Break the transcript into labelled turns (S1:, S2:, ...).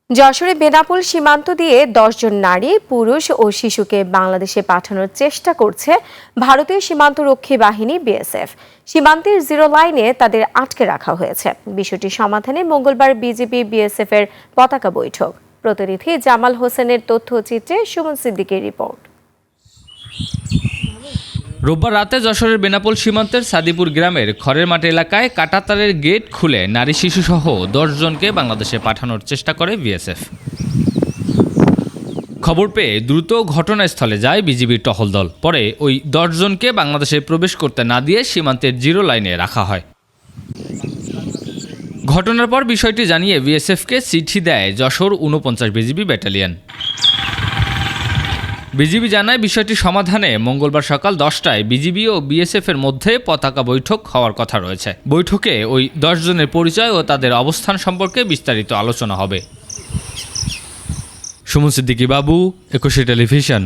S1: যশোরে বেনাপোল সীমান্ত দিয়ে ১০ জন নারী, পুরুষ ও শিশুকে বাংলাদেশে পাঠানোর চেষ্টা করছে ভারতীয় সীমান্তরক্ষী বাহিনী বিএসএফ। সীমান্তের জিরো লাইনে তাদের আটকে রাখা হয়েছে। বিষয়টি সমাধানে মঙ্গলবার বিজিবি বিএসএফ এর পতাকা বৈঠক। প্রতিনিধি জামাল হোসেনের তথ্যচিত্রে সুমন সিদ্দিকের রিপোর্ট।
S2: রোববার রাতে যশোরের বেনাপোল সীমান্তের সাদিপুর গ্রামের খড়ের মাঠ এলাকায় কাঁটাতারের গেট খুলে নারী শিশুসহ ১০ জনকে বাংলাদেশে পাঠানোর চেষ্টা করে বিএসএফ। খবর পেয়ে দ্রুত ঘটনাস্থলে যায় বিজিবির টহল দল। পরে ওই ১০ জনকে বাংলাদেশে প্রবেশ করতে না দিয়ে সীমান্তের জিরো লাইনে রাখা হয়। ঘটনার পর বিষয়টি জানিয়ে বিএসএফকে চিঠি দেয় যশোর ৪৯ বিজিবি ব্যাটালিয়ন। বিজিবি জানায় বিষয়টি সমাধানে মঙ্গলবার সকাল ১০টায় বিজিবি ও বিএসএফ এর মধ্যে পতাকা বৈঠক হওয়ার কথা রয়েছে। বৈঠকে ওই ১০ জনের পরিচয় ও তাদের অবস্থান সম্পর্কে বিস্তারিত আলোচনা হবে। সুমন সিদ্দিকী বাবু, ২১ টেলিভিশন।